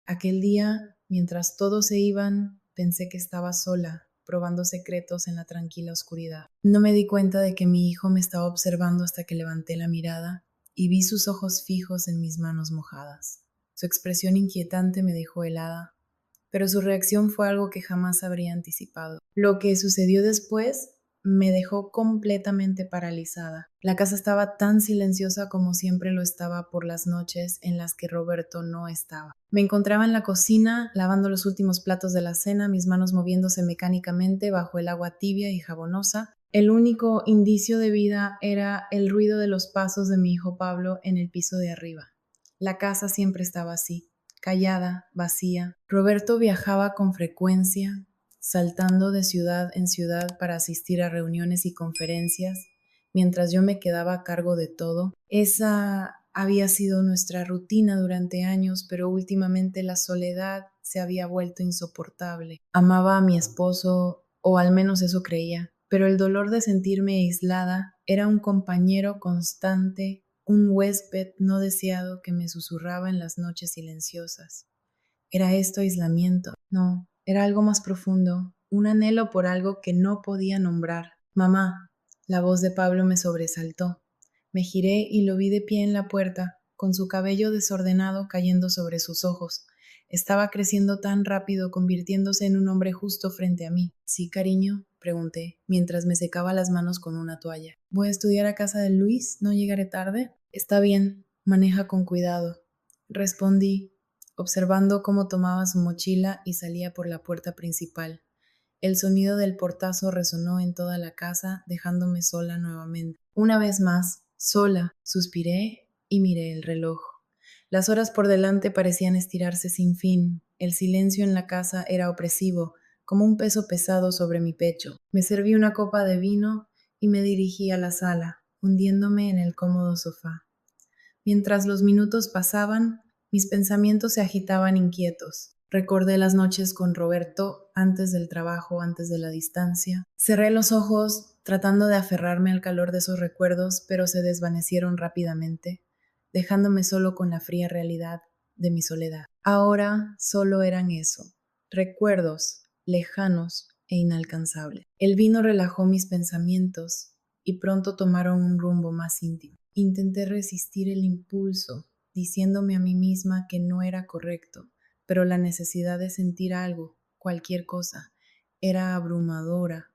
Aquel día, mientras todos se iban, pensé que estaba sola, probando secretos en la tranquila oscuridad. No me di cuenta de que mi hijo me estaba observando hasta que levanté la mirada y vi sus ojos fijos en mis manos mojadas. Su expresión inquietante me dejó helada, pero su reacción fue algo que jamás habría anticipado. Lo que sucedió después me dejó completamente paralizada. La casa estaba tan silenciosa como siempre lo estaba por las noches en las que Roberto no estaba. Me encontraba en la cocina, lavando los últimos platos de la cena, mis manos moviéndose mecánicamente bajo el agua tibia y jabonosa. El único indicio de vida era el ruido de los pasos de mi hijo Pablo en el piso de arriba. La casa siempre estaba así, callada, vacía. Roberto viajaba con frecuencia, saltando de ciudad en ciudad para asistir a reuniones y conferencias, mientras yo me quedaba a cargo de todo. Esa había sido nuestra rutina durante años, pero últimamente la soledad se había vuelto insoportable. Amaba a mi esposo, o al menos eso creía, pero el dolor de sentirme aislada era un compañero constante, un huésped no deseado que me susurraba en las noches silenciosas. ¿Era esto aislamiento? No, era algo más profundo, un anhelo por algo que no podía nombrar. Mamá, la voz de Pablo me sobresaltó. Me giré y lo vi de pie en la puerta, con su cabello desordenado cayendo sobre sus ojos. Estaba creciendo tan rápido, convirtiéndose en un hombre justo frente a mí. ¿Sí, cariño?, pregunté, mientras me secaba las manos con una toalla. Voy a estudiar a casa de Luis, ¿no llegaré tarde? Está bien, maneja con cuidado. Respondí, observando cómo tomaba su mochila y salía por la puerta principal. El sonido del portazo resonó en toda la casa, dejándome sola nuevamente. Una vez más, sola, suspiré y miré el reloj. Las horas por delante parecían estirarse sin fin. El silencio en la casa era opresivo, como un peso pesado sobre mi pecho. Me serví una copa de vino y me dirigí a la sala, hundiéndome en el cómodo sofá. Mientras los minutos pasaban, mis pensamientos se agitaban inquietos. Recordé las noches con Roberto, antes del trabajo, antes de la distancia. Cerré los ojos, tratando de aferrarme al calor de esos recuerdos, pero se desvanecieron rápidamente, dejándome solo con la fría realidad de mi soledad. Ahora solo eran eso, recuerdos lejanos e inalcanzables. El vino relajó mis pensamientos y pronto tomaron un rumbo más íntimo. Intenté resistir el impulso, diciéndome a mí misma que no era correcto, pero la necesidad de sentir algo, cualquier cosa, era abrumadora.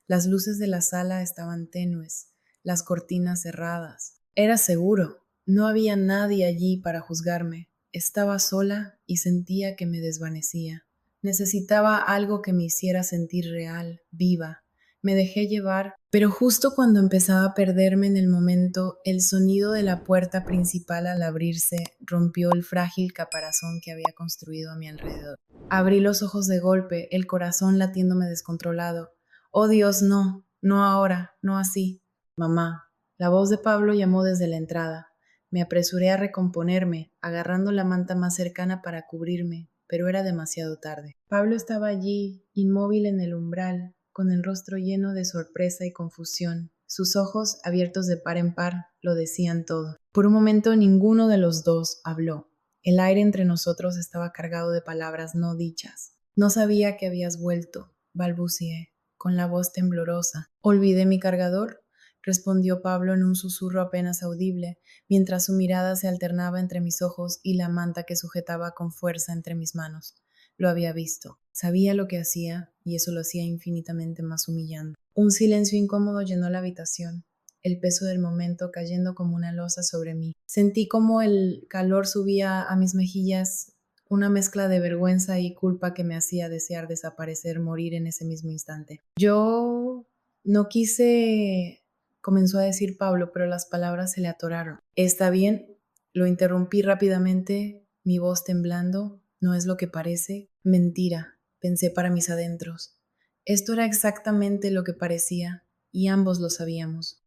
Las luces de la sala estaban tenues, las cortinas cerradas. Era seguro, no había nadie allí para juzgarme. Estaba sola y sentía que me desvanecía. Necesitaba algo que me hiciera sentir real, viva. Me dejé llevar, pero justo cuando empezaba a perderme en el momento, el sonido de la puerta principal al abrirse rompió el frágil caparazón que había construido a mi alrededor. Abrí los ojos de golpe, el corazón latiéndome descontrolado. Oh Dios, no, no ahora, no así. Mamá. La voz de Pablo llamó desde la entrada. Me apresuré a recomponerme, agarrando la manta más cercana para cubrirme, pero era demasiado tarde. Pablo estaba allí, inmóvil en el umbral, con el rostro lleno de sorpresa y confusión. Sus ojos, abiertos de par en par, lo decían todo. Por un momento ninguno de los dos habló. El aire entre nosotros estaba cargado de palabras no dichas. No sabía que habías vuelto, balbuceé, con la voz temblorosa. ¿Olvidé mi cargador?, respondió Pablo en un susurro apenas audible, mientras su mirada se alternaba entre mis ojos y la manta que sujetaba con fuerza entre mis manos. Lo había visto. Sabía lo que hacía, y eso lo hacía infinitamente más humillante. Un silencio incómodo llenó la habitación, el peso del momento cayendo como una losa sobre mí. Sentí como el calor subía a mis mejillas, una mezcla de vergüenza y culpa que me hacía desear desaparecer, morir en ese mismo instante. Yo no quise, comenzó a decir Pablo, pero las palabras se le atoraron. Está bien, lo interrumpí rápidamente, mi voz temblando. No es lo que parece. Mentira, pensé para mis adentros. Esto era exactamente lo que parecía, y ambos lo sabíamos.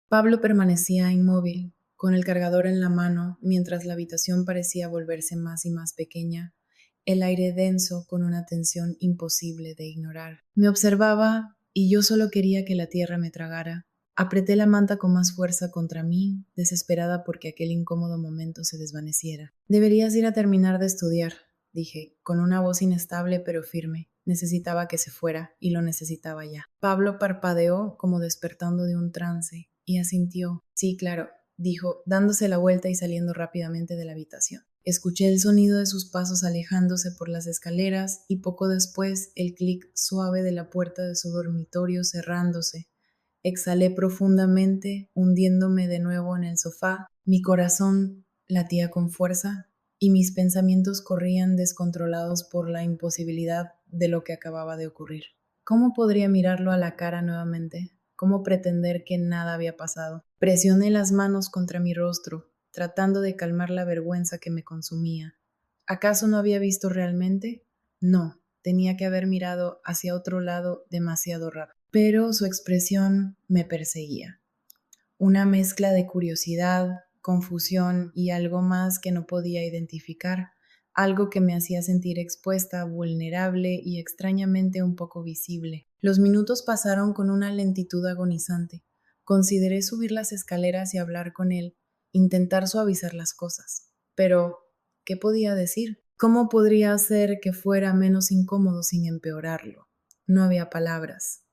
Pablo permanecía inmóvil, con el cargador en la mano, mientras la habitación parecía volverse más y más pequeña, el aire denso con una tensión imposible de ignorar. Me observaba y yo solo quería que la tierra me tragara. Apreté la manta con más fuerza contra mí, desesperada porque aquel incómodo momento se desvaneciera. Deberías ir a terminar de estudiar, dije, con una voz inestable pero firme. Necesitaba que se fuera, y lo necesitaba ya. Pablo parpadeó como despertando de un trance, y asintió. Sí, claro, dijo, dándose la vuelta y saliendo rápidamente de la habitación. Escuché el sonido de sus pasos alejándose por las escaleras y poco después el clic suave de la puerta de su dormitorio cerrándose. Exhalé profundamente, hundiéndome de nuevo en el sofá. Mi corazón latía con fuerza y mis pensamientos corrían descontrolados por la imposibilidad de lo que acababa de ocurrir. ¿Cómo podría mirarlo a la cara nuevamente? ¿Cómo pretender que nada había pasado? Presioné las manos contra mi rostro, tratando de calmar la vergüenza que me consumía. ¿Acaso no había visto realmente? No, tenía que haber mirado hacia otro lado demasiado rápido. Pero su expresión me perseguía. Una mezcla de curiosidad, confusión y algo más que no podía identificar, algo que me hacía sentir expuesta, vulnerable y extrañamente un poco visible. Los minutos pasaron con una lentitud agonizante. Consideré subir las escaleras y hablar con él, intentar suavizar las cosas. Pero, ¿qué podía decir? ¿Cómo podría hacer que fuera menos incómodo sin empeorarlo? No había palabras.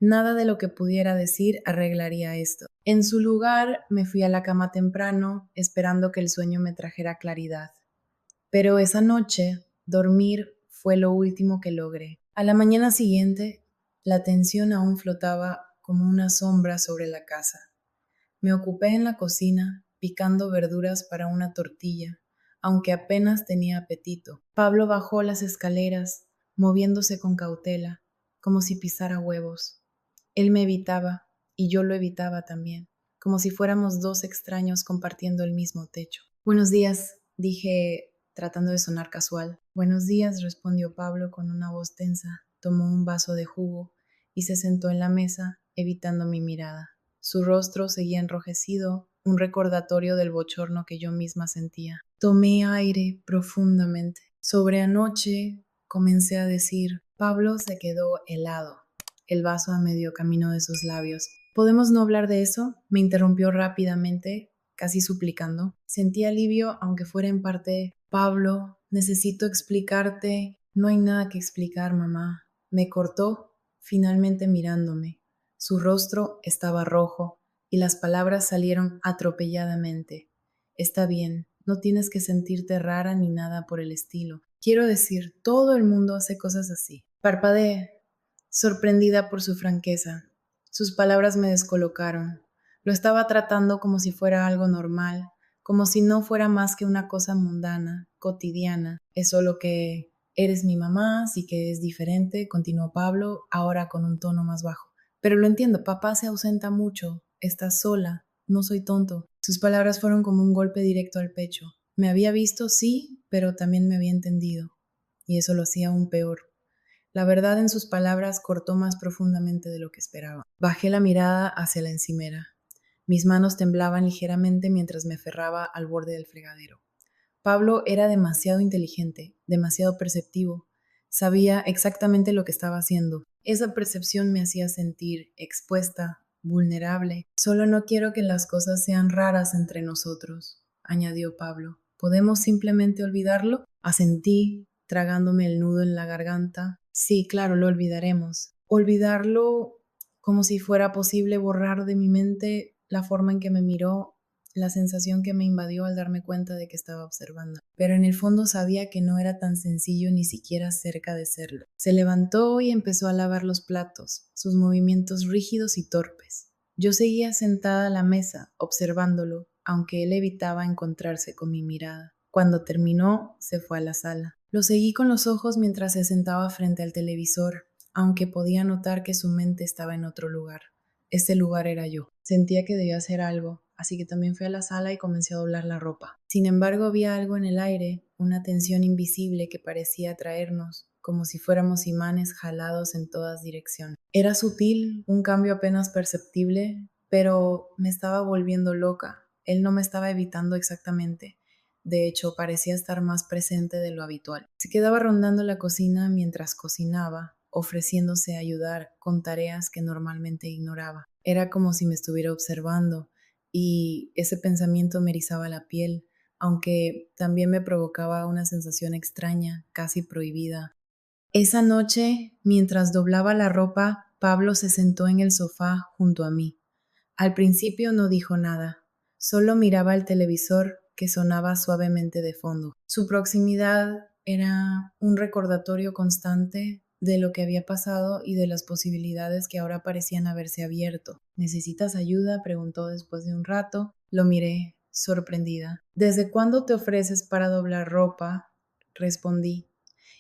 Nada de lo que pudiera decir arreglaría esto. En su lugar, me fui a la cama temprano, esperando que el sueño me trajera claridad. Pero esa noche, dormir fue lo último que logré. A la mañana siguiente, la tensión aún flotaba como una sombra sobre la casa. Me ocupé en la cocina, picando verduras para una tortilla, aunque apenas tenía apetito. Pablo bajó las escaleras, moviéndose con cautela, como si pisara huevos. Él me evitaba y yo lo evitaba también, como si fuéramos dos extraños compartiendo el mismo techo. Buenos días, dije, tratando de sonar casual. Buenos días, respondió Pablo con una voz tensa. Tomó un vaso de jugo y se sentó en la mesa, evitando mi mirada. Su rostro seguía enrojecido, un recordatorio del bochorno que yo misma sentía. Tomé aire profundamente. Sobre anoche, comencé a decir. Pablo se quedó helado, el vaso a medio camino de sus labios. ¿Podemos no hablar de eso? Me interrumpió rápidamente, casi suplicando. Sentí alivio, aunque fuera en parte. Pablo, necesito explicarte. No hay nada que explicar, mamá. Me cortó, finalmente mirándome. Su rostro estaba rojo y las palabras salieron atropelladamente. Está bien, no tienes que sentirte rara ni nada por el estilo. Quiero decir, todo el mundo hace cosas así. Parpadeé, sorprendida por su franqueza. Sus palabras me descolocaron. Lo estaba tratando como si fuera algo normal, como si no fuera más que una cosa mundana, cotidiana. Es solo que eres mi mamá, sí que es diferente, continuó Pablo, ahora con un tono más bajo. Pero lo entiendo, papá se ausenta mucho, está sola, no soy tonto. Sus palabras fueron como un golpe directo al pecho. Me había visto, sí, pero también me había entendido. Y eso lo hacía aún peor. La verdad en sus palabras cortó más profundamente de lo que esperaba. Bajé la mirada hacia la encimera. Mis manos temblaban ligeramente mientras me aferraba al borde del fregadero. Pablo era demasiado inteligente, demasiado perceptivo. Sabía exactamente lo que estaba haciendo. Esa percepción me hacía sentir expuesta, vulnerable. Solo no quiero que las cosas sean raras entre nosotros, añadió Pablo. ¿Podemos simplemente olvidarlo? Asentí, tragándome el nudo en la garganta. Sí, claro, lo olvidaremos. Olvidarlo como si fuera posible borrar de mi mente la forma en que me miró, la sensación que me invadió al darme cuenta de que estaba observando. Pero en el fondo sabía que no era tan sencillo ni siquiera cerca de serlo. Se levantó y empezó a lavar los platos, sus movimientos rígidos y torpes. Yo seguía sentada a la mesa, observándolo, aunque él evitaba encontrarse con mi mirada. Cuando terminó, se fue a la sala. Lo seguí con los ojos mientras se sentaba frente al televisor, aunque podía notar que su mente estaba en otro lugar. Ese lugar era yo. Sentía que debía hacer algo, así que también fui a la sala y comencé a doblar la ropa. Sin embargo, había algo en el aire, una tensión invisible que parecía atraernos, como si fuéramos imanes jalados en todas direcciones. Era sutil, un cambio apenas perceptible, pero me estaba volviendo loca. Él no me estaba evitando exactamente. De hecho, parecía estar más presente de lo habitual. Se quedaba rondando la cocina mientras cocinaba, ofreciéndose a ayudar con tareas que normalmente ignoraba. Era como si me estuviera observando, y ese pensamiento me erizaba la piel, aunque también me provocaba una sensación extraña, casi prohibida. Esa noche, mientras doblaba la ropa, Pablo se sentó en el sofá junto a mí. Al principio no dijo nada, solo miraba el televisor que sonaba suavemente de fondo. Su proximidad era un recordatorio constante de lo que había pasado y de las posibilidades que ahora parecían haberse abierto. ¿Necesitas ayuda?, preguntó después de un rato. Lo miré, sorprendida. ¿Desde cuándo te ofreces para doblar ropa?, respondí,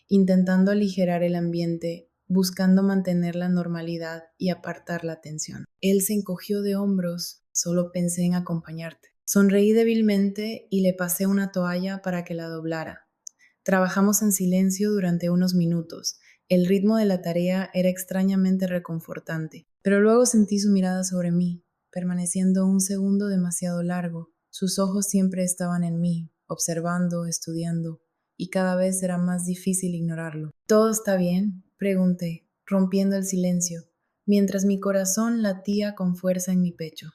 intentando aligerar el ambiente, buscando mantener la normalidad y apartar la tensión. Él se encogió de hombros. Solo pensé en acompañarte. Sonreí débilmente y le pasé una toalla para que la doblara. Trabajamos en silencio durante unos minutos. El ritmo de la tarea era extrañamente reconfortante, pero luego sentí su mirada sobre mí, permaneciendo un segundo demasiado largo. Sus ojos siempre estaban en mí, observando, estudiando, y cada vez era más difícil ignorarlo. ¿Todo está bien?, pregunté, rompiendo el silencio, mientras mi corazón latía con fuerza en mi pecho.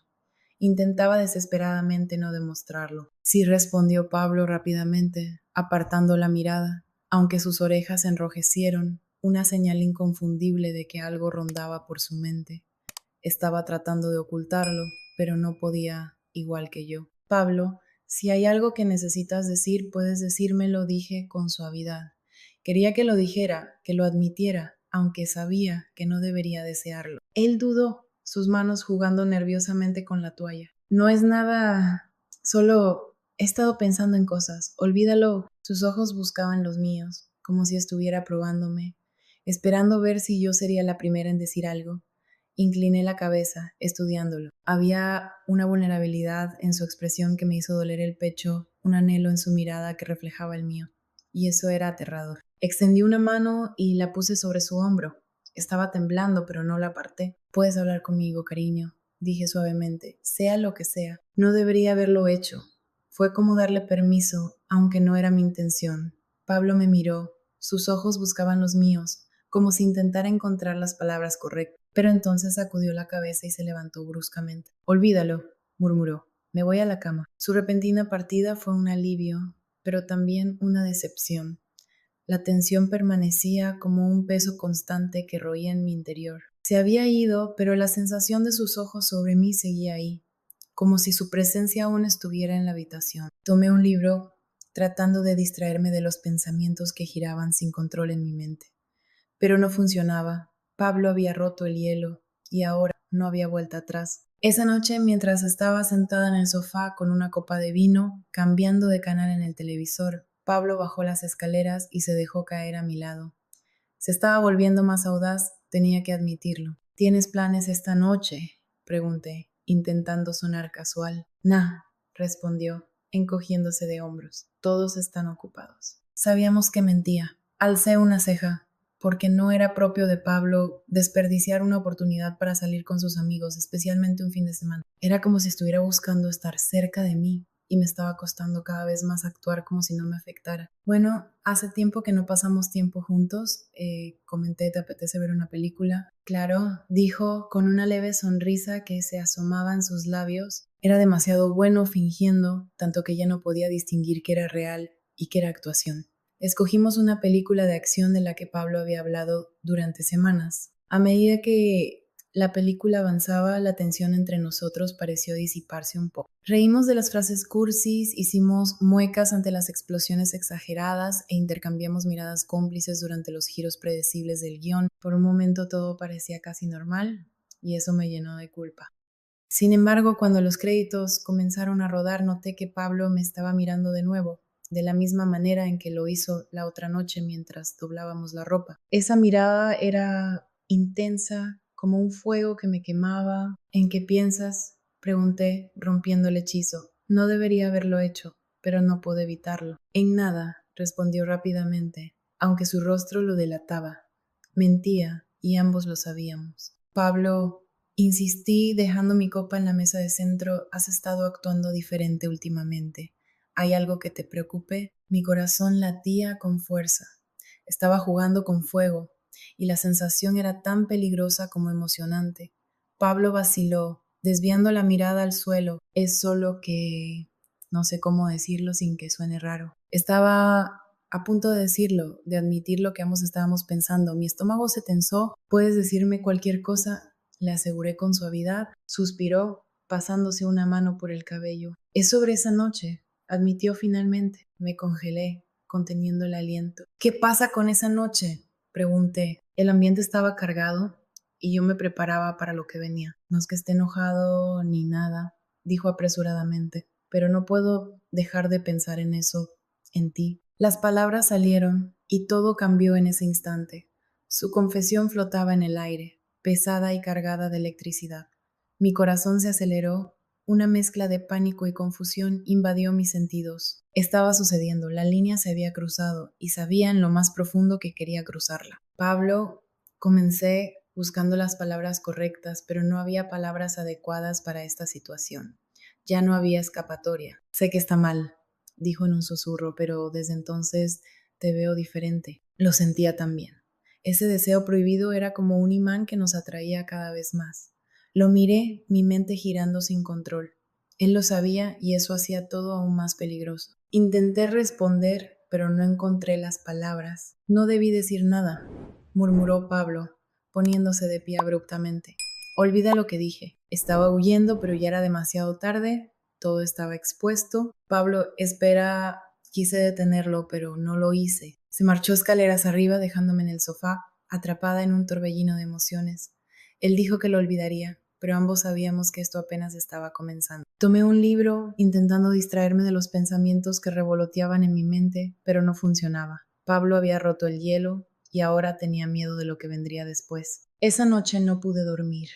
Intentaba desesperadamente no demostrarlo. Sí, respondió Pablo rápidamente, apartando la mirada, aunque sus orejas se enrojecieron, una señal inconfundible de que algo rondaba por su mente. Estaba tratando de ocultarlo, pero no podía, igual que yo. Pablo, si hay algo que necesitas decir, puedes decírmelo, dije con suavidad. Quería que lo dijera, que lo admitiera, aunque sabía que no debería desearlo. Él dudó, sus manos jugando nerviosamente con la toalla. No es nada, solo he estado pensando en cosas. Olvídalo. Sus ojos buscaban los míos, como si estuviera probándome, esperando ver si yo sería la primera en decir algo. Incliné la cabeza, estudiándolo. Había una vulnerabilidad en su expresión que me hizo doler el pecho, un anhelo en su mirada que reflejaba el mío, y eso era aterrador. Extendí una mano y la puse sobre su hombro. Estaba temblando, pero no la aparté. Puedes hablar conmigo, cariño, dije suavemente, sea lo que sea. No debería haberlo hecho. Fue como darle permiso, aunque no era mi intención. Pablo me miró. Sus ojos buscaban los míos, como si intentara encontrar las palabras correctas. Pero entonces sacudió la cabeza y se levantó bruscamente. Olvídalo, murmuró. Me voy a la cama. Su repentina partida fue un alivio, pero también una decepción. La tensión permanecía como un peso constante que roía en mi interior. Se había ido, pero la sensación de sus ojos sobre mí seguía ahí, como si su presencia aún estuviera en la habitación. Tomé un libro, tratando de distraerme de los pensamientos que giraban sin control en mi mente. Pero no funcionaba. Pablo había roto el hielo y ahora no había vuelta atrás. Esa noche, mientras estaba sentada en el sofá con una copa de vino, cambiando de canal en el televisor, Pablo bajó las escaleras y se dejó caer a mi lado. Se estaba volviendo más audaz, tenía que admitirlo. ¿Tienes planes esta noche?, pregunté, intentando sonar casual. Nah, respondió, encogiéndose de hombros. Todos están ocupados. Sabíamos que mentía. Alcé una ceja, porque no era propio de Pablo desperdiciar una oportunidad para salir con sus amigos, especialmente un fin de semana. Era como si estuviera buscando estar cerca de mí y me estaba costando cada vez más actuar como si no me afectara. Bueno, hace tiempo que no pasamos tiempo juntos. Comenté, ¿te apetece ver una película? Claro, dijo con una leve sonrisa que se asomaba en sus labios. Era demasiado bueno fingiendo, tanto que ya no podía distinguir qué era real y qué era actuación. Escogimos una película de acción de la que Pablo había hablado durante semanas. A medida que la película avanzaba, la tensión entre nosotros pareció disiparse un poco. Reímos de las frases cursis, hicimos muecas ante las explosiones exageradas e intercambiamos miradas cómplices durante los giros predecibles del guión. Por un momento todo parecía casi normal y eso me llenó de culpa. Sin embargo, cuando los créditos comenzaron a rodar, noté que Pablo me estaba mirando de nuevo, de la misma manera en que lo hizo la otra noche mientras doblábamos la ropa. Esa mirada era intensa, como un fuego que me quemaba. ¿En qué piensas?, pregunté, rompiendo el hechizo. No debería haberlo hecho, pero no pude evitarlo. En nada, respondió rápidamente, aunque su rostro lo delataba. Mentía, y ambos lo sabíamos. Pablo, insistí, dejando mi copa en la mesa de centro, has estado actuando diferente últimamente. ¿Hay algo que te preocupe? Mi corazón latía con fuerza. Estaba jugando con fuego, y la sensación era tan peligrosa como emocionante. Pablo vaciló, desviando la mirada al suelo. Es solo que... No sé cómo decirlo sin que suene raro. Estaba a punto de decirlo, de admitir lo que ambos estábamos pensando. Mi estómago se tensó. ¿Puedes decirme cualquier cosa?, le aseguré con suavidad. Suspiró, pasándose una mano por el cabello. Es sobre esa noche, admitió finalmente. Me congelé, conteniendo el aliento. ¿Qué pasa con esa noche?, pregunté. El ambiente estaba cargado y yo me preparaba para lo que venía. No es que esté enojado ni nada, dijo apresuradamente, pero no puedo dejar de pensar en eso, en ti. Las palabras salieron y todo cambió en ese instante. Su confesión flotaba en el aire, pesada y cargada de electricidad. Mi corazón se aceleró, una mezcla de pánico y confusión invadió mis sentidos. Estaba sucediendo, la línea se había cruzado y sabía en lo más profundo que quería cruzarla. Pablo, comencé buscando las palabras correctas, pero no había palabras adecuadas para esta situación. Ya no había escapatoria. Sé que está mal, dijo en un susurro, pero desde entonces te veo diferente. Lo sentía también. Ese deseo prohibido era como un imán que nos atraía cada vez más. Lo miré, mi mente girando sin control. Él lo sabía y eso hacía todo aún más peligroso. Intenté responder, pero no encontré las palabras. No debí decir nada, murmuró Pablo, poniéndose de pie abruptamente. Olvida lo que dije. Estaba huyendo, pero ya era demasiado tarde. Todo estaba expuesto. Pablo, espera. Quise detenerlo, pero no lo hice. Se marchó escaleras arriba, dejándome en el sofá, atrapada en un torbellino de emociones. Él dijo que lo olvidaría, pero ambos sabíamos que esto apenas estaba comenzando. Tomé un libro, intentando distraerme de los pensamientos que revoloteaban en mi mente, pero no funcionaba. Pablo había roto el hielo y ahora tenía miedo de lo que vendría después. Esa noche no pude dormir.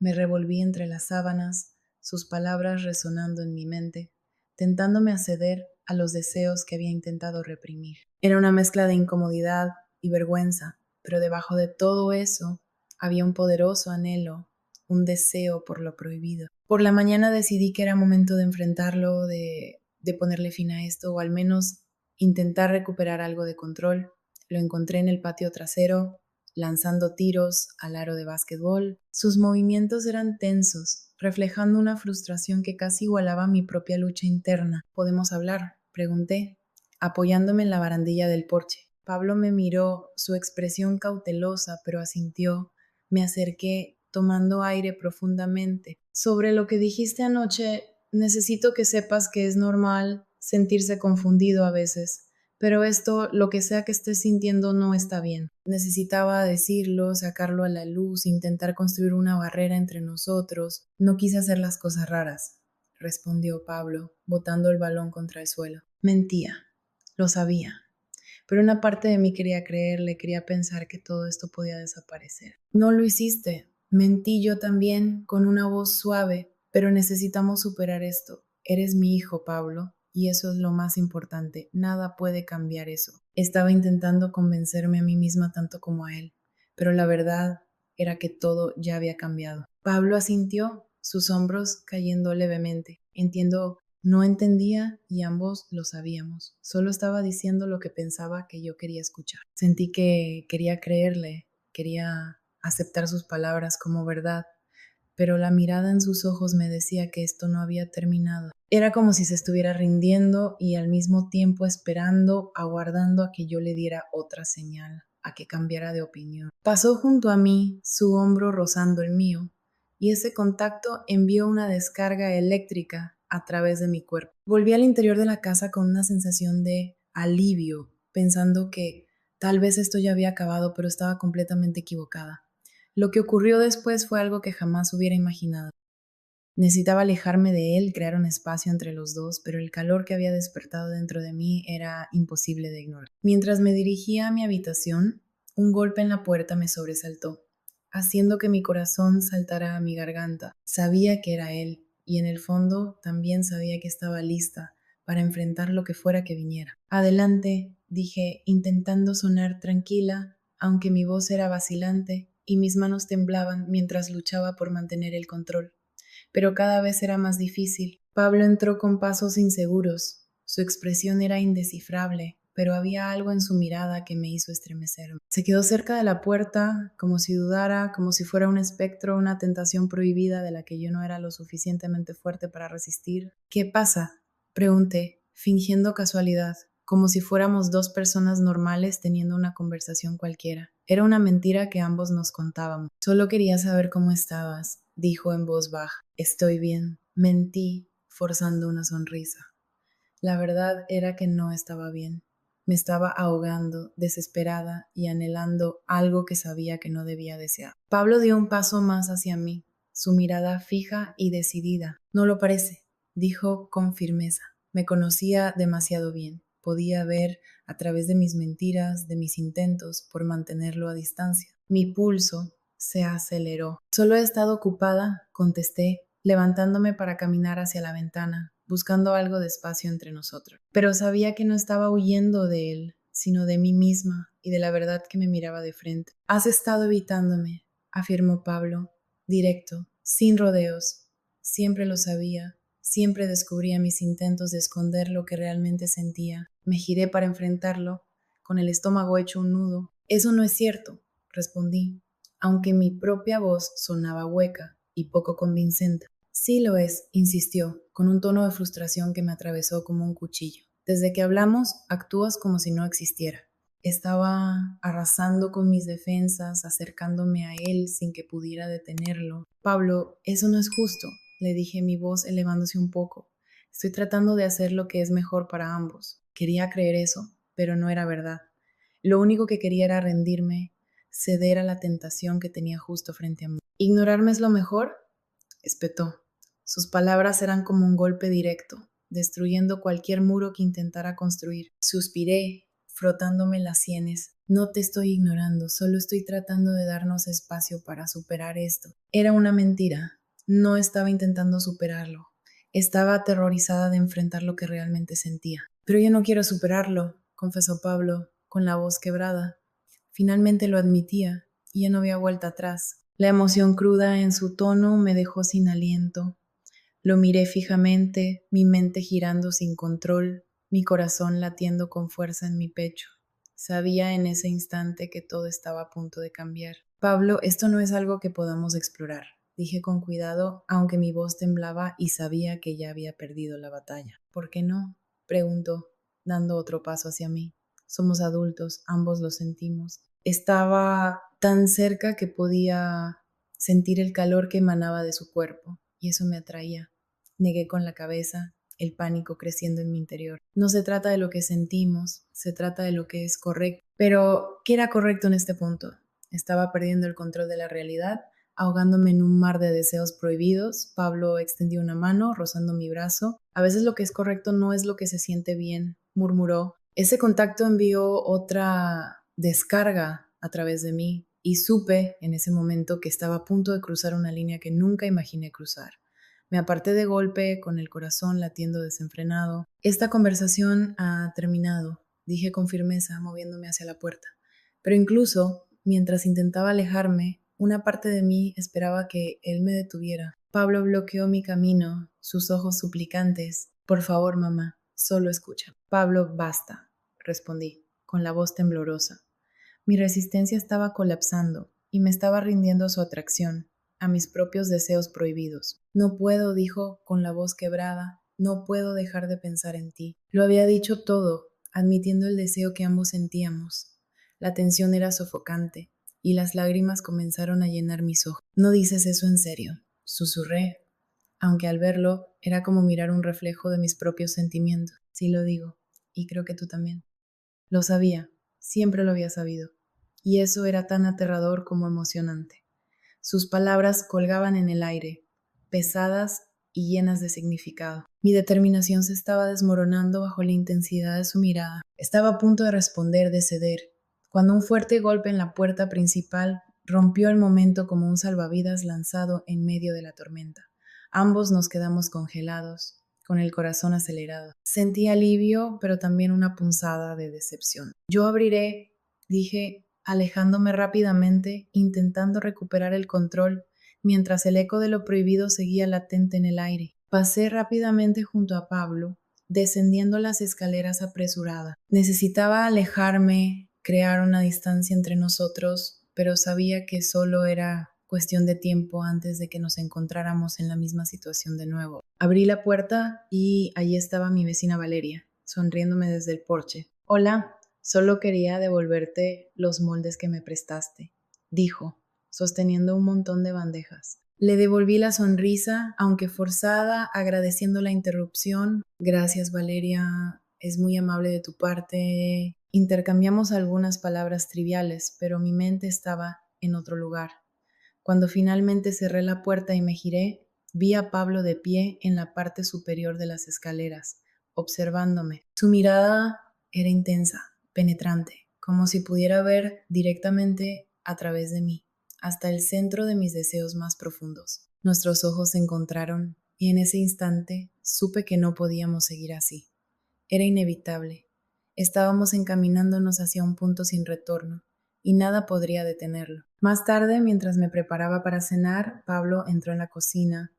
Me revolví entre las sábanas, sus palabras resonando en mi mente, tentándome a ceder a los deseos que había intentado reprimir. Era una mezcla de incomodidad y vergüenza, pero debajo de todo eso había un poderoso anhelo, un deseo por lo prohibido. Por la mañana decidí que era momento de enfrentarlo, de ponerle fin a esto, o al menos intentar recuperar algo de control. Lo encontré en el patio trasero, lanzando tiros al aro de básquetbol. Sus movimientos eran tensos, reflejando una frustración que casi igualaba mi propia lucha interna. ¿Podemos hablar?, pregunté, apoyándome en la barandilla del porche. Pablo me miró, su expresión cautelosa, pero asintió. Me acerqué, tomando aire profundamente. Sobre lo que dijiste anoche, necesito que sepas que es normal sentirse confundido a veces. Pero esto, lo que sea que estés sintiendo, no está bien. Necesitaba decirlo, sacarlo a la luz, intentar construir una barrera entre nosotros. No quise hacer las cosas raras, respondió Pablo, botando el balón contra el suelo. Mentía, lo sabía. Pero una parte de mí quería creerle, quería pensar que todo esto podía desaparecer. No lo hiciste. Mentí yo también, con una voz suave, pero necesitamos superar esto. Eres mi hijo, Pablo. Y eso es lo más importante. Nada puede cambiar eso. Estaba intentando convencerme a mí misma tanto como a él, pero la verdad era que todo ya había cambiado. Pablo asintió, sus hombros cayendo levemente. No entendía y ambos lo sabíamos. Solo estaba diciendo lo que pensaba que yo quería escuchar. Sentí que quería creerle, quería aceptar sus palabras como verdad, pero la mirada en sus ojos me decía que esto no había terminado. Era como si se estuviera rindiendo y al mismo tiempo esperando, aguardando a que yo le diera otra señal, a que cambiara de opinión. Pasó junto a mí, su hombro rozando el mío, y ese contacto envió una descarga eléctrica a través de mi cuerpo. Volví al interior de la casa con una sensación de alivio, pensando que tal vez esto ya había acabado, pero estaba completamente equivocada. Lo que ocurrió después fue algo que jamás hubiera imaginado. Necesitaba alejarme de él, crear un espacio entre los dos, pero el calor que había despertado dentro de mí era imposible de ignorar. Mientras me dirigía a mi habitación, un golpe en la puerta me sobresaltó, haciendo que mi corazón saltara a mi garganta. Sabía que era él, y en el fondo también sabía que estaba lista para enfrentar lo que fuera que viniera. Adelante, dije, intentando sonar tranquila, aunque mi voz era vacilante y mis manos temblaban mientras luchaba por mantener el control. Pero cada vez era más difícil. Pablo entró con pasos inseguros. Su expresión era indescifrable, pero había algo en su mirada que me hizo estremecerme. Se quedó cerca de la puerta, como si dudara, como si fuera un espectro, una tentación prohibida de la que yo no era lo suficientemente fuerte para resistir. ¿Qué pasa?, Pregunté, fingiendo casualidad, como si fuéramos dos personas normales teniendo una conversación cualquiera. Era una mentira que ambos nos contábamos. Solo quería saber cómo estabas, dijo en voz baja. Estoy bien. Mentí, forzando una sonrisa. La verdad era que no estaba bien. Me estaba ahogando, desesperada y anhelando algo que sabía que no debía desear. Pablo dio un paso más hacia mí, su mirada fija y decidida. No lo parece, dijo con firmeza. Me conocía demasiado bien. Podía ver a través de mis mentiras, de mis intentos por mantenerlo a distancia. Mi pulso se aceleró. Solo he estado ocupada, contesté, levantándome para caminar hacia la ventana, buscando algo de espacio entre nosotros. Pero sabía que no estaba huyendo de él, sino de mí misma y de la verdad que me miraba de frente. Has estado evitándome, afirmó Pablo, directo, sin rodeos. Siempre lo sabía. Siempre descubría mis intentos de esconder lo que realmente sentía. Me giré para enfrentarlo, con el estómago hecho un nudo. Eso no es cierto, respondí, aunque mi propia voz sonaba hueca y poco convincente. Sí lo es, insistió, con un tono de frustración que me atravesó como un cuchillo. Desde que hablamos, actúas como si no existiera. Estaba arrasando con mis defensas, acercándome a él sin que pudiera detenerlo. Pablo, eso no es justo, le dije, mi voz elevándose un poco. Estoy tratando de hacer lo que es mejor para ambos. Quería creer eso, pero no era verdad. Lo único que quería era rendirme, ceder a la tentación que tenía justo frente a mí. ¿Ignorarme es lo mejor?, espetó. Sus palabras eran como un golpe directo, destruyendo cualquier muro que intentara construir. Suspiré, frotándome las sienes. No te estoy ignorando, solo estoy tratando de darnos espacio para superar esto. Era una mentira. No estaba intentando superarlo. Estaba aterrorizada de enfrentar lo que realmente sentía. Pero yo no quiero superarlo, confesó Pablo, con la voz quebrada. Finalmente lo admitía, y ya no había vuelta atrás. La emoción cruda en su tono me dejó sin aliento. Lo miré fijamente, mi mente girando sin control, mi corazón latiendo con fuerza en mi pecho. Sabía en ese instante que todo estaba a punto de cambiar. Pablo, esto no es algo que podamos explorar, dije con cuidado, aunque mi voz temblaba y sabía que ya había perdido la batalla. ¿Por qué no?, preguntó, dando otro paso hacia mí. Somos adultos, ambos lo sentimos. Estaba tan cerca que podía sentir el calor que emanaba de su cuerpo, y eso me atraía. Negué con la cabeza, el pánico creciendo en mi interior. No se trata de lo que sentimos, se trata de lo que es correcto. Pero, ¿qué era correcto en este punto? Estaba perdiendo el control de la realidad, ahogándome en un mar de deseos prohibidos. Pablo extendió una mano, rozando mi brazo. A veces lo que es correcto no es lo que se siente bien, murmuró. Ese contacto envió otra descarga a través de mí y supe en ese momento que estaba a punto de cruzar una línea que nunca imaginé cruzar. Me aparté de golpe, con el corazón latiendo desenfrenado. Esta conversación ha terminado, dije con firmeza, moviéndome hacia la puerta. Pero incluso, mientras intentaba alejarme, una parte de mí esperaba que él me detuviera. Pablo bloqueó mi camino, sus ojos suplicantes. Por favor, mamá, solo escucha. Pablo, basta, respondí, con la voz temblorosa. Mi resistencia estaba colapsando y me estaba rindiendo a su atracción, a mis propios deseos prohibidos. No puedo, dijo con la voz quebrada, no puedo dejar de pensar en ti. Lo había dicho todo, admitiendo el deseo que ambos sentíamos. La tensión era sofocante y las lágrimas comenzaron a llenar mis ojos. No dices eso en serio, susurré, aunque al verlo era como mirar un reflejo de mis propios sentimientos. Sí lo digo, y creo que tú también. Lo sabía, siempre lo había sabido, y eso era tan aterrador como emocionante. Sus palabras colgaban en el aire, pesadas y llenas de significado. Mi determinación se estaba desmoronando bajo la intensidad de su mirada. Estaba a punto de responder, de ceder, cuando un fuerte golpe en la puerta principal rompió el momento como un salvavidas lanzado en medio de la tormenta. Ambos nos quedamos congelados, con el corazón acelerado. Sentí alivio, pero también una punzada de decepción. Yo abriré, dije, alejándome rápidamente, intentando recuperar el control, mientras el eco de lo prohibido seguía latente en el aire. Pasé rápidamente junto a Pablo, descendiendo las escaleras apresurada. Necesitaba alejarme, crear una distancia entre nosotros, pero sabía que solo era cuestión de tiempo antes de que nos encontráramos en la misma situación de nuevo. Abrí la puerta y allí estaba mi vecina Valeria, sonriéndome desde el porche. Hola, solo quería devolverte los moldes que me prestaste, dijo, sosteniendo un montón de bandejas. Le devolví la sonrisa, aunque forzada, agradeciendo la interrupción. Gracias, Valeria, es muy amable de tu parte. Intercambiamos algunas palabras triviales, pero mi mente estaba en otro lugar. Cuando finalmente cerré la puerta y me giré, vi a Pablo de pie en la parte superior de las escaleras, observándome. Su mirada era intensa, penetrante, como si pudiera ver directamente a través de mí, hasta el centro de mis deseos más profundos. Nuestros ojos se encontraron y en ese instante supe que no podíamos seguir así. Era inevitable. Estábamos encaminándonos hacia un punto sin retorno y nada podría detenerlo. Más tarde, mientras me preparaba para cenar, Pablo entró en la cocina.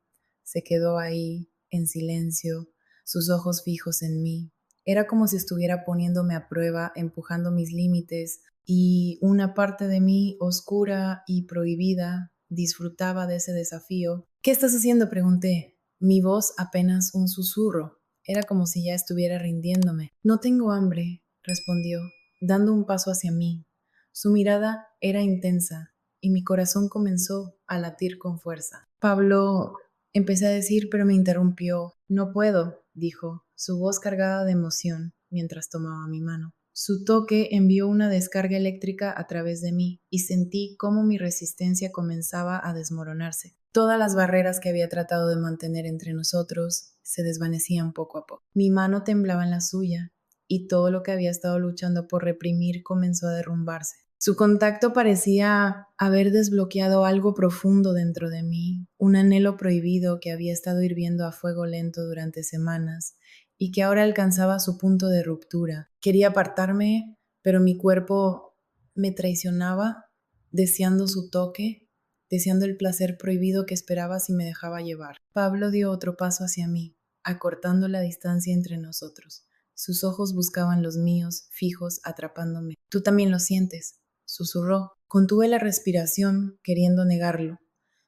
Se quedó ahí, en silencio, sus ojos fijos en mí. Era como si estuviera poniéndome a prueba, empujando mis límites, y una parte de mí, oscura y prohibida, disfrutaba de ese desafío. ¿Qué estás haciendo?, pregunté. Mi voz apenas un susurro. Era como si ya estuviera rindiéndome. No tengo hambre, respondió, dando un paso hacia mí. Su mirada era intensa y mi corazón comenzó a latir con fuerza. Pablo, empecé a decir, pero me interrumpió. No puedo, dijo, su voz cargada de emoción mientras tomaba mi mano. Su toque envió una descarga eléctrica a través de mí y sentí cómo mi resistencia comenzaba a desmoronarse. Todas las barreras que había tratado de mantener entre nosotros se desvanecían poco a poco. Mi mano temblaba en la suya y todo lo que había estado luchando por reprimir comenzó a derrumbarse. Su contacto parecía haber desbloqueado algo profundo dentro de mí, un anhelo prohibido que había estado hirviendo a fuego lento durante semanas y que ahora alcanzaba su punto de ruptura. Quería apartarme, pero mi cuerpo me traicionaba, deseando su toque, deseando el placer prohibido que esperaba si me dejaba llevar. Pablo dio otro paso hacia mí, acortando la distancia entre nosotros. Sus ojos buscaban los míos, fijos, atrapándome. Tú también lo sientes, susurró. Contuve la respiración, queriendo negarlo,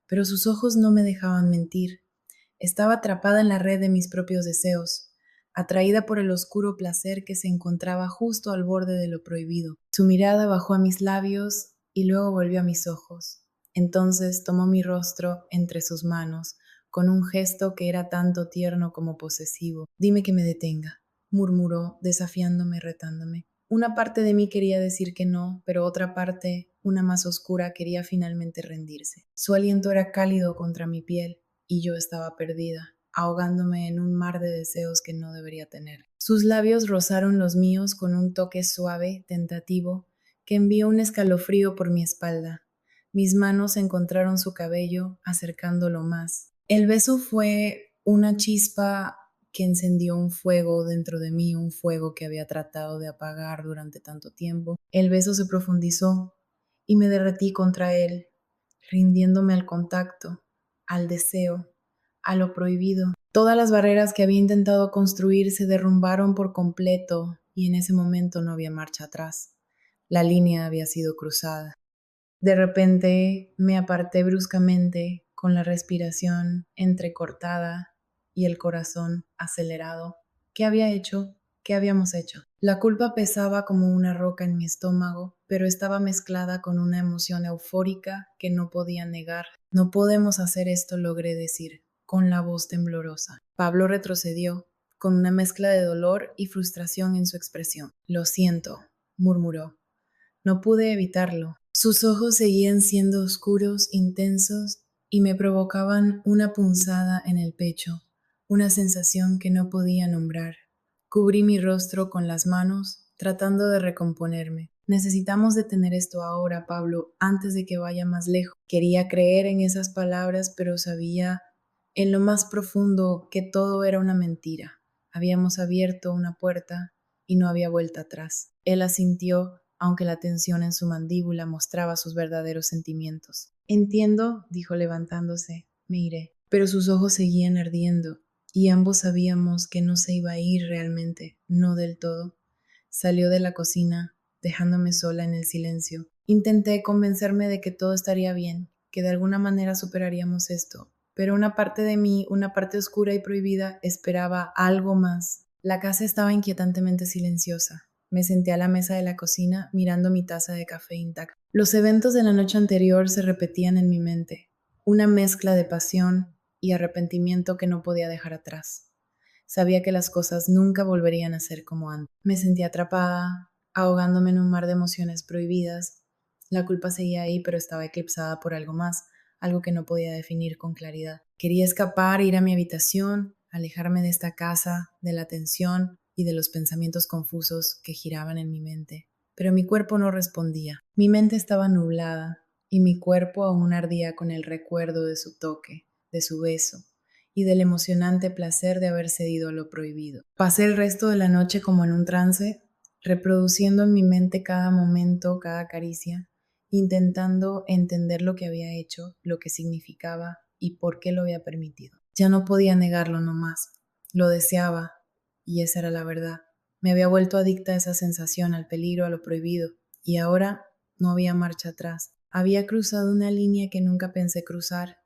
pero sus ojos no me dejaban mentir. Estaba atrapada en la red de mis propios deseos, atraída por el oscuro placer que se encontraba justo al borde de lo prohibido. Su mirada bajó a mis labios y luego volvió a mis ojos. Entonces tomó mi rostro entre sus manos, con un gesto que era tanto tierno como posesivo. Dime que me detenga, murmuró, desafiándome, retándome. Una parte de mí quería decir que no, pero otra parte, una más oscura, quería finalmente rendirse. Su aliento era cálido contra mi piel y yo estaba perdida, ahogándome en un mar de deseos que no debería tener. Sus labios rozaron los míos con un toque suave, tentativo, que envió un escalofrío por mi espalda. Mis manos encontraron su cabello, acercándolo más. El beso fue una chispa que encendió un fuego dentro de mí, un fuego que había tratado de apagar durante tanto tiempo. El beso se profundizó y me derretí contra él, rindiéndome al contacto, al deseo, a lo prohibido. Todas las barreras que había intentado construir se derrumbaron por completo y en ese momento no había marcha atrás. La línea había sido cruzada. De repente me aparté bruscamente, con la respiración entrecortada y el corazón acelerado. ¿Qué había hecho? ¿Qué habíamos hecho? La culpa pesaba como una roca en mi estómago, pero estaba mezclada con una emoción eufórica que no podía negar. No podemos hacer esto, logré decir, con la voz temblorosa. Pablo retrocedió, con una mezcla de dolor y frustración en su expresión. Lo siento, murmuró. No pude evitarlo. Sus ojos seguían siendo oscuros, intensos, y me provocaban una punzada en el pecho, una sensación que no podía nombrar. Cubrí mi rostro con las manos, tratando de recomponerme. Necesitamos detener esto ahora, Pablo, antes de que vaya más lejos. Quería creer en esas palabras, pero sabía en lo más profundo que todo era una mentira. Habíamos abierto una puerta y no había vuelta atrás. Él asintió, aunque la tensión en su mandíbula mostraba sus verdaderos sentimientos. Entiendo, dijo levantándose, me iré. Pero sus ojos seguían ardiendo, y ambos sabíamos que no se iba a ir realmente, no del todo. Salió de la cocina, dejándome sola en el silencio. Intenté convencerme de que todo estaría bien, que de alguna manera superaríamos esto, pero una parte de mí, una parte oscura y prohibida, esperaba algo más. La casa estaba inquietantemente silenciosa. Me senté a la mesa de la cocina mirando mi taza de café intacta. Los eventos de la noche anterior se repetían en mi mente, una mezcla de pasión y arrepentimiento que no podía dejar atrás. Sabía que las cosas nunca volverían a ser como antes. Me sentía atrapada, ahogándome en un mar de emociones prohibidas. La culpa seguía ahí, pero estaba eclipsada por algo más, algo que no podía definir con claridad. Quería escapar, ir a mi habitación, alejarme de esta casa, de la tensión y de los pensamientos confusos que giraban en mi mente. Pero mi cuerpo no respondía. Mi mente estaba nublada y mi cuerpo aún ardía con el recuerdo de su toque, de su beso y del emocionante placer de haber cedido a lo prohibido. Pasé el resto de la noche como en un trance, reproduciendo en mi mente cada momento, cada caricia, intentando entender lo que había hecho, lo que significaba y por qué lo había permitido. Ya no podía negarlo nomás, lo deseaba y esa era la verdad. Me había vuelto adicta a esa sensación, al peligro, a lo prohibido, y ahora no había marcha atrás. Había cruzado una línea que nunca pensé cruzar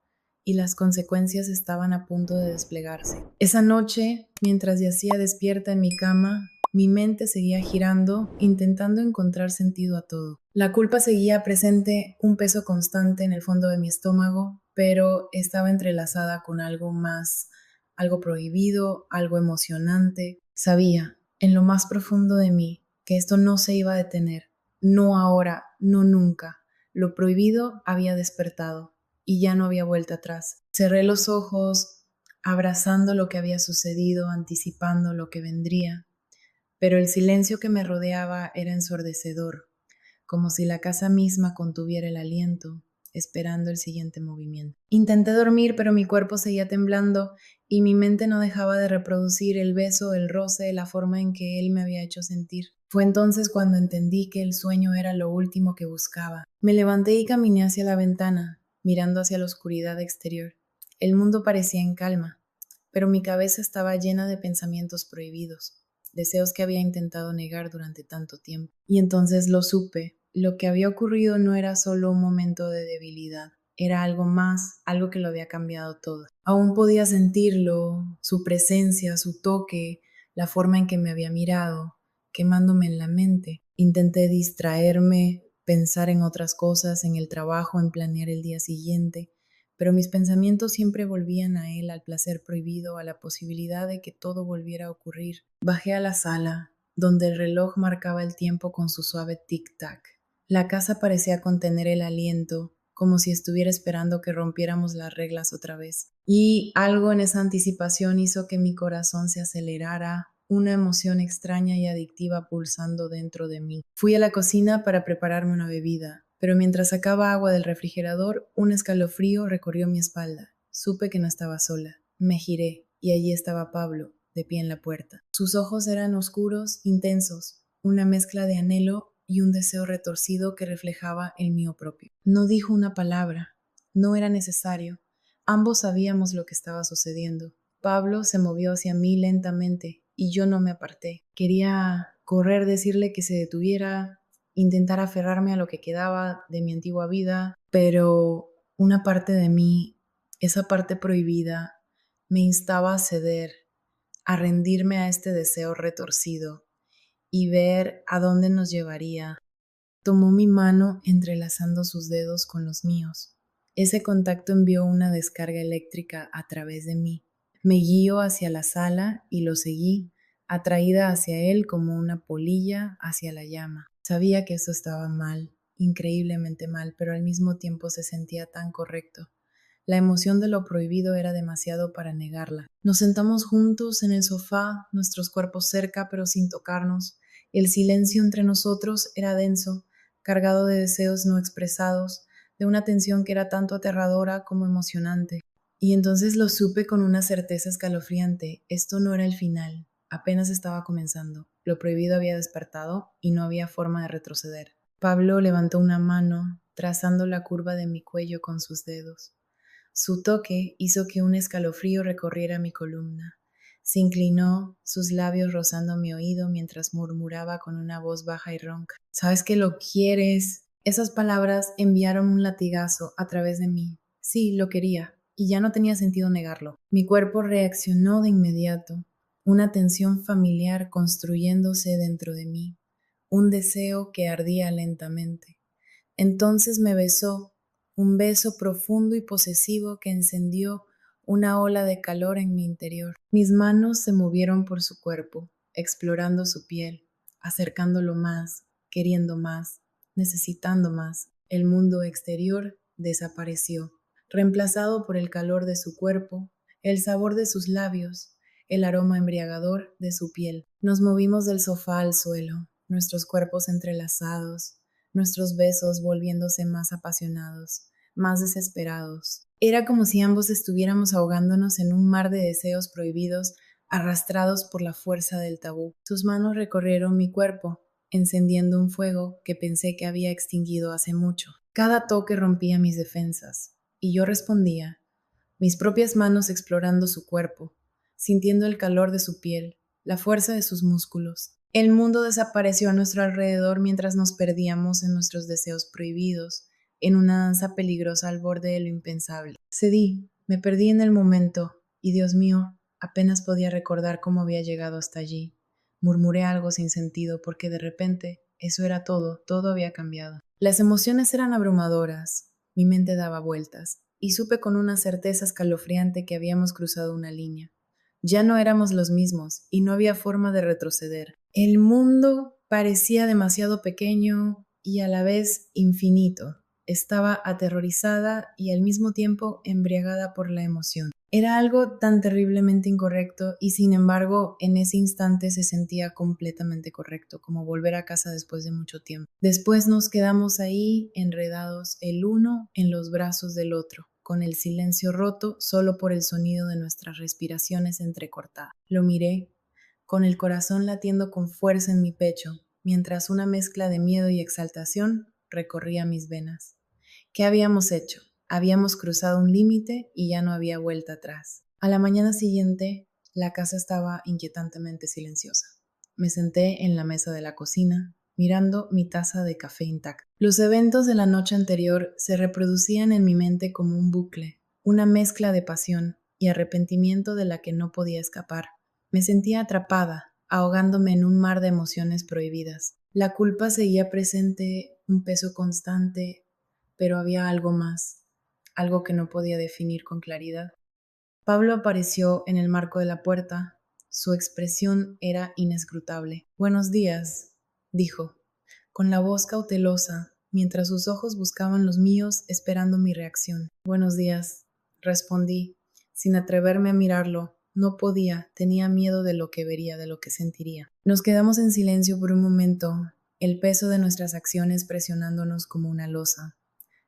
y las consecuencias estaban a punto de desplegarse. Esa noche, mientras yacía despierta en mi cama, mi mente seguía girando, intentando encontrar sentido a todo. La culpa seguía presente, un peso constante en el fondo de mi estómago, pero estaba entrelazada con algo más, algo prohibido, algo emocionante. Sabía, en lo más profundo de mí, que esto no se iba a detener. No ahora, no nunca. Lo prohibido había despertado y ya no había vuelta atrás. Cerré los ojos, abrazando lo que había sucedido, anticipando lo que vendría, pero el silencio que me rodeaba era ensordecedor, como si la casa misma contuviera el aliento, esperando el siguiente movimiento. Intenté dormir, pero mi cuerpo seguía temblando y mi mente no dejaba de reproducir el beso, el roce, la forma en que él me había hecho sentir. Fue entonces cuando entendí que el sueño era lo último que buscaba. Me levanté y caminé hacia la ventana, mirando hacia la oscuridad exterior. El mundo parecía en calma, pero mi cabeza estaba llena de pensamientos prohibidos, deseos que había intentado negar durante tanto tiempo. Y entonces lo supe. Lo que había ocurrido no era solo un momento de debilidad, era algo más, algo que lo había cambiado todo. Aún podía sentirlo, su presencia, su toque, la forma en que me había mirado, quemándome en la mente. Intenté distraerme, pensar en otras cosas, en el trabajo, en planear el día siguiente, pero mis pensamientos siempre volvían a él, al placer prohibido, a la posibilidad de que todo volviera a ocurrir. Bajé a la sala, donde el reloj marcaba el tiempo con su suave tic-tac. La casa parecía contener el aliento, como si estuviera esperando que rompiéramos las reglas otra vez. Y algo en esa anticipación hizo que mi corazón se acelerara, una emoción extraña y adictiva pulsando dentro de mí. Fui a la cocina para prepararme una bebida, pero mientras sacaba agua del refrigerador, un escalofrío recorrió mi espalda. Supe que no estaba sola. Me giré y allí estaba Pablo, de pie en la puerta. Sus ojos eran oscuros, intensos, una mezcla de anhelo y un deseo retorcido que reflejaba el mío propio. No dijo una palabra. No era necesario. Ambos sabíamos lo que estaba sucediendo. Pablo se movió hacia mí lentamente y yo no me aparté. Quería correr, decirle que se detuviera, intentar aferrarme a lo que quedaba de mi antigua vida, pero una parte de mí, esa parte prohibida, me instaba a ceder, a rendirme a este deseo retorcido y ver a dónde nos llevaría. Tomó mi mano entrelazando sus dedos con los míos. Ese contacto envió una descarga eléctrica a través de mí. Me guió hacia la sala y lo seguí, atraída hacia él como una polilla hacia la llama. Sabía que eso estaba mal, increíblemente mal, pero al mismo tiempo se sentía tan correcto. La emoción de lo prohibido era demasiado para negarla. Nos sentamos juntos en el sofá, nuestros cuerpos cerca pero sin tocarnos. El silencio entre nosotros era denso, cargado de deseos no expresados, de una tensión que era tanto aterradora como emocionante. Y entonces lo supe con una certeza escalofriante. Esto no era el final, apenas estaba comenzando. Lo prohibido había despertado y no había forma de retroceder. Pablo levantó una mano, trazando la curva de mi cuello con sus dedos. Su toque hizo que un escalofrío recorriera mi columna. Se inclinó, sus labios rozando mi oído mientras murmuraba con una voz baja y ronca. ¿Sabes que lo quieres? Esas palabras enviaron un latigazo a través de mí. Sí, lo quería, y ya no tenía sentido negarlo. Mi cuerpo reaccionó de inmediato, una tensión familiar construyéndose dentro de mí, un deseo que ardía lentamente. Entonces me besó, un beso profundo y posesivo que encendió una ola de calor en mi interior. Mis manos se movieron por su cuerpo, explorando su piel, acercándolo más, queriendo más, necesitando más. El mundo exterior desapareció, reemplazado por el calor de su cuerpo, el sabor de sus labios, el aroma embriagador de su piel. Nos movimos del sofá al suelo, nuestros cuerpos entrelazados, nuestros besos volviéndose más apasionados, más desesperados. Era como si ambos estuviéramos ahogándonos en un mar de deseos prohibidos, arrastrados por la fuerza del tabú. Sus manos recorrieron mi cuerpo, encendiendo un fuego que pensé que había extinguido hace mucho. Cada toque rompía mis defensas, y yo respondía, mis propias manos explorando su cuerpo, sintiendo el calor de su piel, la fuerza de sus músculos. El mundo desapareció a nuestro alrededor mientras nos perdíamos en nuestros deseos prohibidos, en una danza peligrosa al borde de lo impensable. Cedí, me perdí en el momento, y Dios mío, apenas podía recordar cómo había llegado hasta allí. Murmuré algo sin sentido porque de repente eso era todo, todo había cambiado. Las emociones eran abrumadoras, mi mente daba vueltas, y supe con una certeza escalofriante que habíamos cruzado una línea. Ya no éramos los mismos y no había forma de retroceder. El mundo parecía demasiado pequeño y a la vez infinito. Estaba aterrorizada y al mismo tiempo embriagada por la emoción. Era algo tan terriblemente incorrecto y sin embargo en ese instante se sentía completamente correcto, como volver a casa después de mucho tiempo. Después nos quedamos ahí enredados el uno en los brazos del otro, con el silencio roto solo por el sonido de nuestras respiraciones entrecortadas. Lo miré, con el corazón latiendo con fuerza en mi pecho, mientras una mezcla de miedo y exaltación recorría mis venas. ¿Qué habíamos hecho? Habíamos cruzado un límite y ya no había vuelta atrás. A la mañana siguiente, la casa estaba inquietantemente silenciosa. Me senté en la mesa de la cocina, mirando mi taza de café intacta. Los eventos de la noche anterior se reproducían en mi mente como un bucle, una mezcla de pasión y arrepentimiento de la que no podía escapar. Me sentía atrapada, ahogándome en un mar de emociones prohibidas. La culpa seguía presente, un peso constante, pero había algo más, algo que no podía definir con claridad. Pablo apareció en el marco de la puerta. Su expresión era inescrutable. Buenos días, dijo, con la voz cautelosa, mientras sus ojos buscaban los míos esperando mi reacción. Buenos días, respondí, sin atreverme a mirarlo. No podía, tenía miedo de lo que vería, de lo que sentiría. Nos quedamos en silencio por un momento, el peso de nuestras acciones presionándonos como una losa.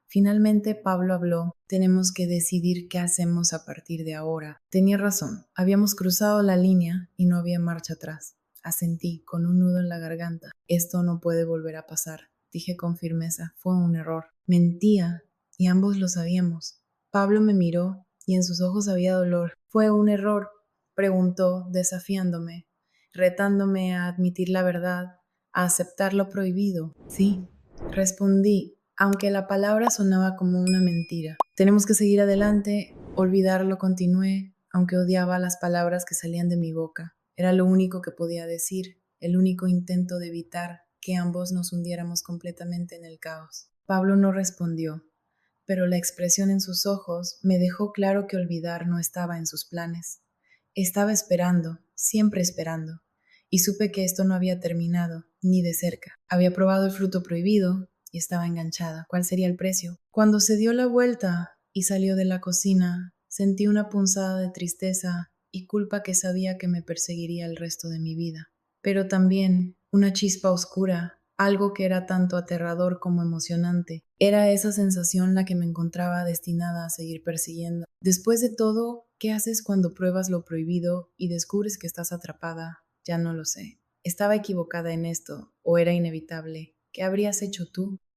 Finalmente Pablo habló, tenemos que decidir qué hacemos a partir de ahora. Tenía razón, habíamos cruzado la línea y no había marcha atrás. Asentí, con un nudo en la garganta. Esto no puede volver a pasar, dije con firmeza, fue un error. Mentía, y ambos lo sabíamos. Pablo me miró y en sus ojos había dolor. ¿Fue un error? Preguntó, desafiándome, retándome a admitir la verdad, a aceptar lo prohibido. Sí, respondí, aunque la palabra sonaba como una mentira. Tenemos que seguir adelante, olvidarlo, continué, aunque odiaba las palabras que salían de mi boca. Era lo único que podía decir, el único intento de evitar que ambos nos hundiéramos completamente en el caos. Pablo no respondió, pero la expresión en sus ojos me dejó claro que olvidar no estaba en sus planes. Estaba esperando, siempre esperando, y supe que esto no había terminado, ni de cerca. Había probado el fruto prohibido y estaba enganchada. ¿Cuál sería el precio? Cuando se dio la vuelta y salió de la cocina, sentí una punzada de tristeza y culpa que sabía que me perseguiría el resto de mi vida. Pero también una chispa oscura, algo que era tanto aterrador como emocionante. Era esa sensación la que me encontraba destinada a seguir persiguiendo. Después de todo, ¿qué haces cuando pruebas lo prohibido y descubres que estás atrapada? Ya no lo sé. ¿Estaba equivocada en esto o era inevitable? ¿Qué habrías hecho tú?